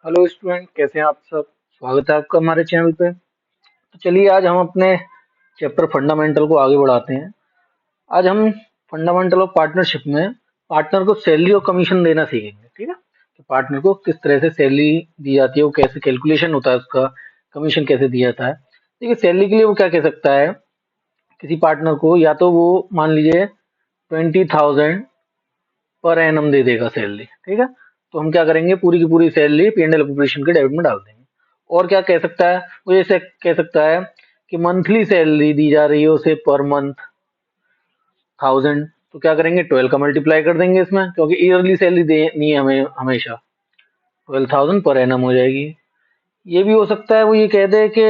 Hello student, कैसे हैं आप सब। स्वागत है आपका हमारे चैनल पे। तो चलिए आज हम अपने चैप्टर फंडामेंटल को आगे बढ़ाते हैं। आज हम फंडामेंटल ऑफ पार्टनरशिप में पार्टनर को सैलरी और कमीशन देना सीखेंगे। ठीक है, तो पार्टनर को किस तरह से सैलरी दी जाती है, वो कैसे कैलकुलेशन होता है उसका, कमीशन कैसे दिया जाता है। देखिए, सैलरी के लिए वो क्या कह सकता है, किसी पार्टनर को या तो वो मान लीजिए 20,000 पर एनम दे देगा सैलरी। ठीक है, तो हम क्या करेंगे, पूरी की पूरी सैलरी P&L ऑपरेशन के डेबिट में डाल देंगे। और क्या कह सकता है वो, ये कह सकता है कि मंथली सैलरी दी जा रही है उसे पर मंथ 1000। तो क्या करेंगे, 12 का मल्टीप्लाई कर देंगे इसमें, क्योंकि ईयरली सैलरी देनी है हमें हमेशा। 12,000 पर एनम हो जाएगी। ये भी हो सकता है वो ये कह दे कि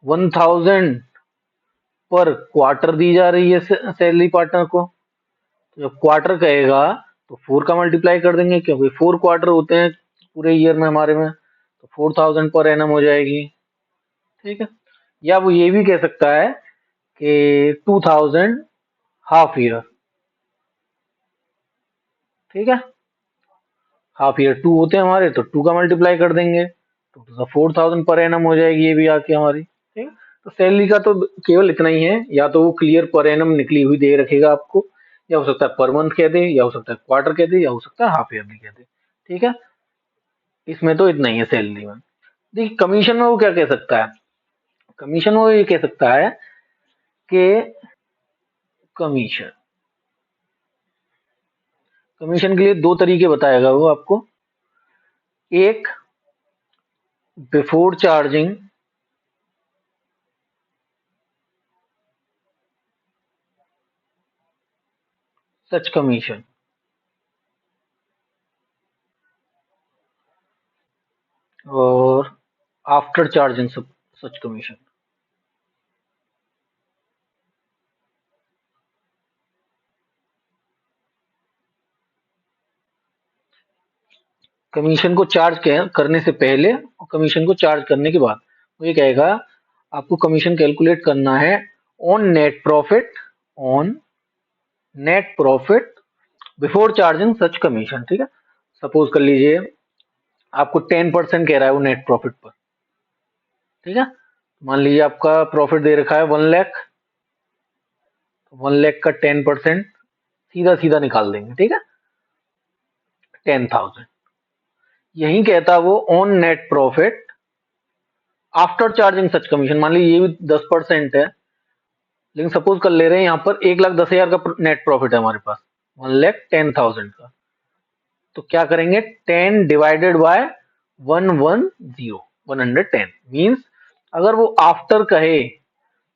1000 पर क्वार्टर दी जा रही है सैलरी पार्टनर को। तो जब क्वार्टर कहेगा तो 4 का मल्टीप्लाई कर देंगे, क्योंकि 4 क्वार्टर होते हैं पूरे ईयर में हमारे में। तो 4000 पर एनम हो जाएगी। ठीक है, या वो ये भी कह सकता है कि 2000 हाफ ईयर। ठीक है, हाफ ईयर 2 होते हैं हमारे, तो 2 का मल्टीप्लाई कर देंगे तो 4000 पर एनम हो जाएगी ये भी आके हमारी। ठीक है, तो सैलरी का तो केवल इतना ही है, या तो वो क्लियर पर एनम निकली हुई दे रखेगा आपको, या हो सकता है पर मंथ कह दे, या हो सकता है क्वार्टर कह दे, या हो सकता है हाफ ईयरली कह दे। ठीक है, इसमें तो इतना ही है सैलरी में। देखिए, कमीशन में वो क्या कह सकता है, कमीशन में वो ये कह सकता है कि कमीशन कमीशन के लिए दो तरीके बताएगा वो आपको। एक, बिफोर चार्जिंग सच कमीशन, और आफ्टर चार्जिंग सच कमीशन। कमीशन को चार्ज करने से पहले और कमीशन को चार्ज करने के बाद वो ये कहेगा आपको कमीशन कैलकुलेट करना है on net profit, on net profit before charging such commission. ठीक है, सपोज कर लीजिए आपको 10% कह रहा है वो नेट प्रॉफिट पर। ठीक है, मान लीजिए आपका प्रॉफिट दे रखा है 1 लाख, 1 लाख का 10% सीधा सीधा निकाल देंगे। ठीक है, 10,000। यही कहता वो on net profit after charging such commission. मान लीजिए ये भी 10% है, लेकिन सपोज कर ले रहे हैं यहाँ पर 1,10,000 का नेट प्रॉफिट है हमारे पास, 1,10,000 का। तो क्या करेंगे, 10 डिवाइडेड बाय 110, 110 मीन्स अगर वो आफ्टर कहे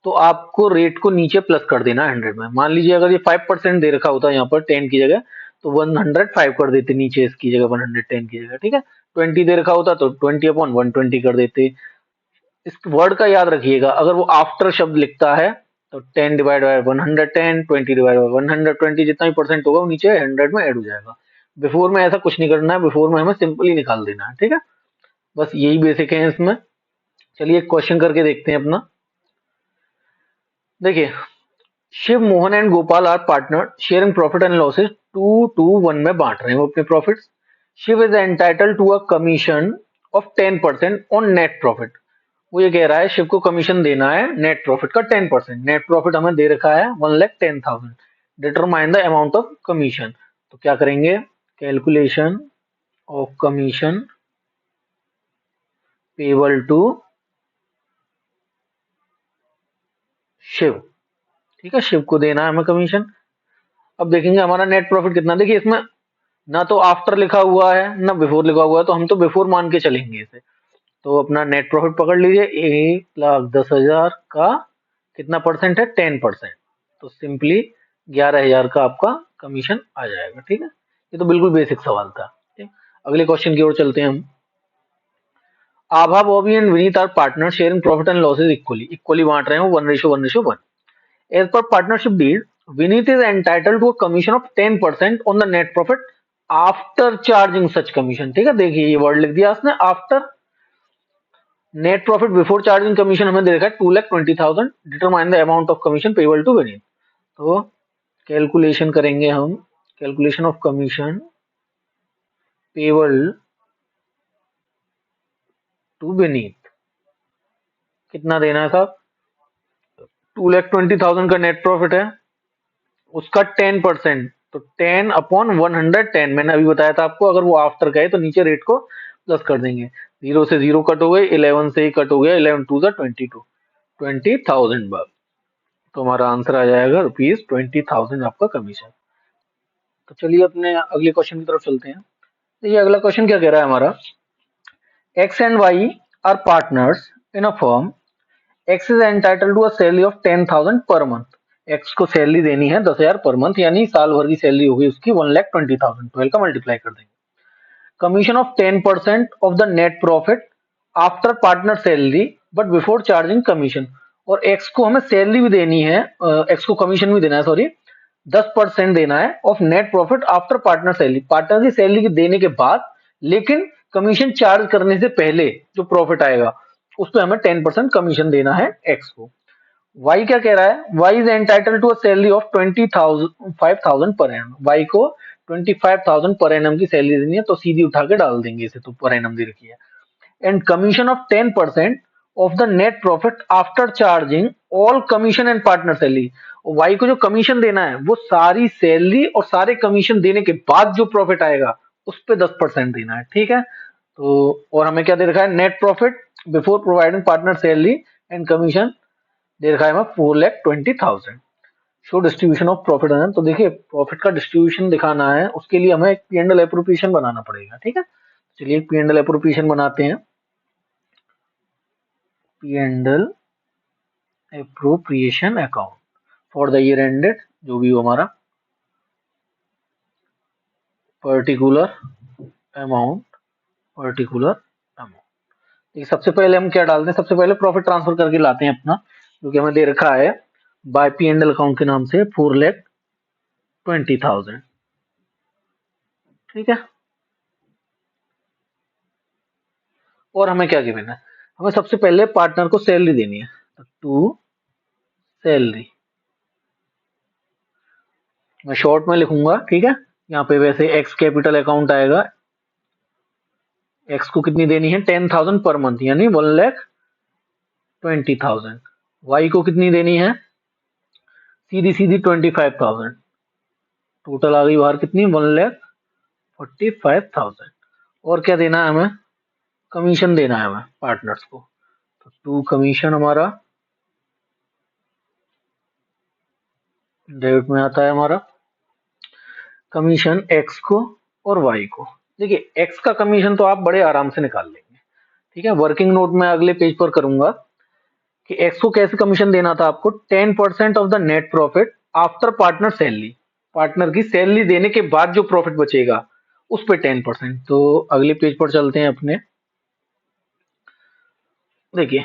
तो आपको रेट को नीचे प्लस कर देना 100 में। मान लीजिए अगर ये 5% दे रखा होता है यहाँ पर 10 की जगह, तो 105 कर देते नीचे इसकी जगह, 110 की जगह। ठीक है, 20 दे रखा होता तो 20/120 कर देते। इस वर्ड का याद रखिएगा, अगर वो आफ्टर शब्द लिखता है तो 10 डिवाइड बाय 110, 20 डिवाइड बाय 120, जितना भी परसेंट होगा वो नीचे 100 में ऐड हो जाएगा। बिफोर में ऐसा कुछ नहीं करना है, बिफोर में हमें सिंपली निकाल देना है। ठीक है, बस यही बेसिक है इसमें। चलिए एक क्वेश्चन करके देखते हैं अपना। देखिए, Shiv, Mohan and Gopal are partner sharing profit and losses 2-1 में बांट रहे हैं वो अपने profits. Shiv is entitle to a commission of 10% on net profit. वो ये कह रहा है शिव को कमीशन देना है नेट प्रॉफिट का 10%। नेट प्रॉफिट हमें दे रखा है 1,10,000। Determine the amount of commission. तो क्या करेंगे, calculation of commission payable to Shiv. ठीक है, शिव को देना है हमें कमीशन। अब देखेंगे हमारा नेट प्रॉफिट कितना। देखिए, इसमें ना तो आफ्टर लिखा हुआ है ना बिफोर लिखा हुआ है, तो हम तो बिफोर मान के चलेंगे इसे। तो अपना नेट प्रॉफिट पकड़ लीजिए, 1,10,000 का कितना परसेंट है, 10%। तो सिंपली 11,000 का आपका कमीशन आ जाएगा। ठीक है, ये तो बिल्कुल बेसिक सवाल था। ठीक, अगले क्वेश्चन की ओर चलते हैं हम। Abha, Bobby and Vineet are partner sharing profit and losses equally. Equally बांट रहे हो 1:1:1। As per partnership deed, Vineet is entitled to a commission of 10% on the net profit after charging such commission। ठीक है, देखिए ये वर्ड लिख दिया उसने after. Net profit before charging commission हमें दे रखा है 2,20,000। Determine the amount of commission payable to Vineet. तो कैलकुलेशन करेंगे हम, calculation of commission payable to beneath। कितना देना है साहब? 2,20,000 का नेट प्रॉफिट है, उसका 10%, तो 10/110। मैंने अभी बताया था आपको, अगर वो आफ्टर गए तो नीचे रेट को प्लस कर देंगे। 0 से 0 कट हो गए, 11 से ही कट हो गया, 11 2 22, 20,000 बार। तो हमारा आंसर आ जाएगा ₹20,000 आपका कमीशन। तो चलिए अपने अगले क्वेश्चन की तरफ चलते हैं। तो ये अगला क्वेश्चन क्या कह रहा है हमारा, X and Y are partners in a firm। X is entitled to a salary of 10,000 per month। X को सैलरी देनी है 10,000 पर मंथ, यानी साल भर की सैलरी होगी उसकी 1,20,000। 12 का मल्टीप्लाई कर देंगे। Commission of 10% of the net profit after partner salary but before charging commission. और एक्स को हमें सैलरी भी देनी है, एक्स को कमीशन भी देना है, सॉरी 10% देना है of net profit after partner salary, partner की सैलरी देने के बाद, लेकिन कमीशन चार्ज करने से पहले जो प्रॉफिट आएगा उस पर हमें 10% कमीशन देना है एक्स को। वाई क्या कह रहा है, Y is entitle to a salary of 25,000 per annum. Y को 25,000 पर एनम की सैलरी देनी है, तो सीधी उठा के डाल देंगे इसे, तो पर एनम दे रखी है। And commission of 10% of the net profit after charging all commission and partner salary. Y को जो कमीशन देना है वो सारी सैलरी और सारे कमीशन देने के बाद जो प्रॉफिट आएगा उस पर 10% देना है, ठीक है। तो और हमें क्या दे रखा है, net profit before providing partner salary and commission दे रखा है हमें 4,20,000। Show distribution of profit. तो देखिए प्रॉफिट का डिस्ट्रीब्यूशन दिखाना है, उसके लिए हमें एक P&L एप्रोप्रिएशन बनाना पड़ेगा, ठीक है। चलिए P&L एप्रोप्रिएशन बनाते हैं। P&L appropriation account for the year ended, जो भी हो हमारा, पर्टिकुलर अमाउंट, पर्टिकुलर अमाउंट। सबसे पहले हम क्या डालते हैं, सबसे पहले प्रॉफिट ट्रांसफर करके लाते हैं अपना, जो कि हमें दे रखा है बाय P&L अकाउंट के नाम से 4,20,000, ठीक है। और हमें क्या गिवन है, हमें सबसे पहले पार्टनर को सैलरी देनी है, तो टू सैलरी मैं शॉर्ट में लिखूंगा, ठीक है। यहाँ पे वैसे एक्स कैपिटल अकाउंट आएगा, एक्स को कितनी देनी है 10,000 पर मंथ, यानी 1,20,000। वाई को कितनी देनी है, सीधी सीधी 25,000। टोटल आ गई बाहर कितनी, 1,45,000। और क्या देना है हमें, कमीशन देना है हमें पार्टनर्स को, तो टू कमीशन हमारा डेबिट में आता है हमारा। कमीशन एक्स को और वाई को, देखिए एक्स का कमीशन तो आप बड़े आराम से निकाल लेंगे, ठीक है। वर्किंग नोट में अगले पेज पर करूंगा कि एक्स को कैसे कमीशन देना था आपको, 10% of the net profit after partner salary, partner की सैलरी देने के बाद जो प्रॉफिट बचेगा उस पे 10%। तो अगले पेज पर चलते हैं अपने, देखिए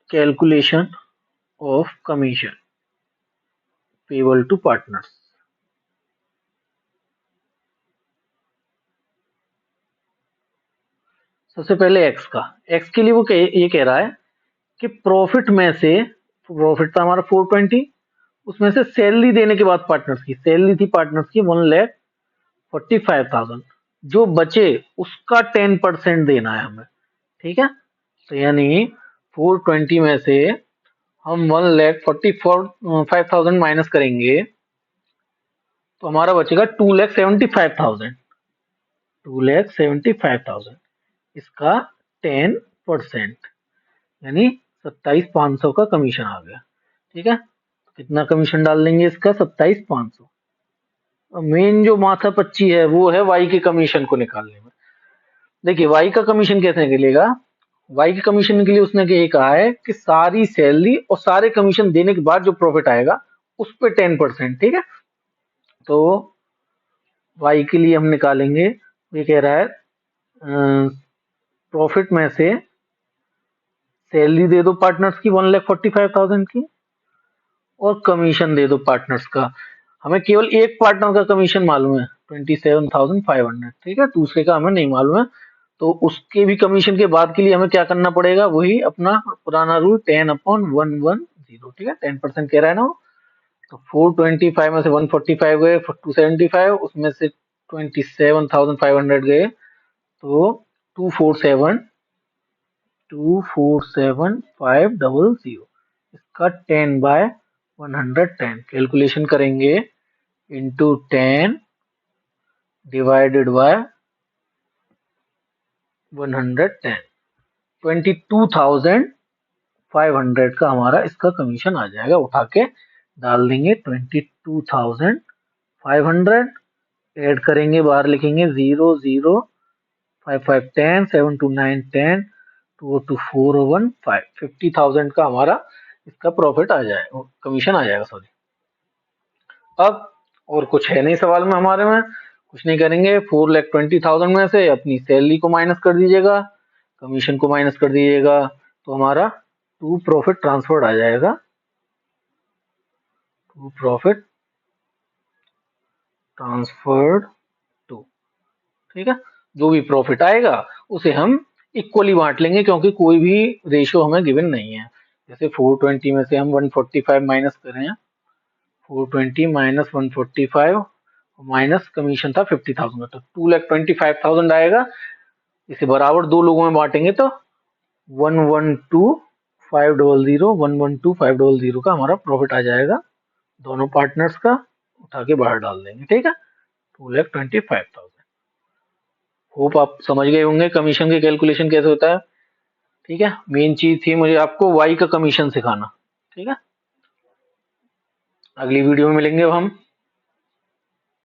calculation of commission payable to partners. सबसे पहले एक्स का, एक्स के लिए वो ये कह रहा है कि प्रॉफिट में से, प्रॉफिट था हमारा 420, उसमें से सैलरी देने के बाद पार्टनर्स की सैलरी थी, पार्टनर्स की 1,45,000, जो बचे उसका 10% देना है हमें, ठीक है। तो यानी 420 में से हम 1,45,000 माइनस करेंगे तो हमारा बचेगा 2,75,000, 2,75,000, इसका 10%, यानी 27,500 का कमीशन आ गया, ठीक है। कितना कमीशन डाल देंगे इसका, 27,500। मेन जो माथा पच्ची है वो है वाई के कमीशन को निकालने में। देखिए वाई का कमीशन कैसे निकलेगा, वाई के कमीशन के लिए उसने ये कहा है कि सारी सैलरी और सारे कमीशन देने के बाद जो प्रॉफिट आएगा उस पे 10%, ठीक है। तो वाई के लिए हम निकालेंगे, ये कह रहा है प्रॉफिट में से सैलरी दे दो पार्टनर्स की 1,45,000 की, और कमीशन दे दो पार्टनर्स का। हमें केवल एक पार्टनर का कमीशन मालूम है 27,500, ठीक है, दूसरे का हमें नहीं मालूम है। तो उसके भी कमीशन के बाद के लिए हमें क्या करना पड़ेगा, वही अपना पुराना रूल 10/110, ठीक है, 10% कह रहा है ना वो। तो 425 में से 145 गए, 275, उसमें से 27,500 गए, तो 247 247,500, इसका 10/110 कैलकुलेशन करेंगे, इंटू 10 डिवाइडेड बाय 110, 22,500 का हमारा इसका कमीशन आ जाएगा। उठा के डाल देंगे 22,500, ऐड करेंगे, बाहर लिखेंगे 0 0 5 5 10 7 2 9 10 2 2 4 1 5, 50,000 का हमारा इसका प्रॉफिट आ जाएगा, कमीशन आ जाएगा, सॉरी। अब और कुछ है नहीं सवाल में हमारे में, कुछ नहीं करेंगे। 4,20,000 में से अपनी सैलरी को माइनस कर दीजिएगा, कमीशन को माइनस कर दीजिएगा, तो हमारा टू प्रॉफिट ट्रांसफर्ड आ जाएगा, टू प्रॉफिट ट्रांसफर्ड टू। ठीक है, जो भी प्रॉफिट आएगा उसे हम इक्वली बांट लेंगे, क्योंकि कोई भी रेशियो हमें गिवन नहीं है। जैसे 420 में से हम 145 माइनस करें, 420 माइनस 145 माइनस कमीशन था 50,000 का, तो 2,25,000 आएगा। इसे बराबर दो लोगों में बांटेंगे तो 112,500 112,500 का हमारा प्रॉफिट आ जाएगा, दोनों पार्टनर्स का। उठा के बाहर डाल देंगे। ठीक है, 2,25,000। होप आप समझ गए होंगे कमीशन की कैलकुलेशन कैसे होता है। ठीक है, मेन चीज थी मुझे आपको वाई का कमीशन सिखाना। ठीक है, अगली वीडियो में मिलेंगे अब हम।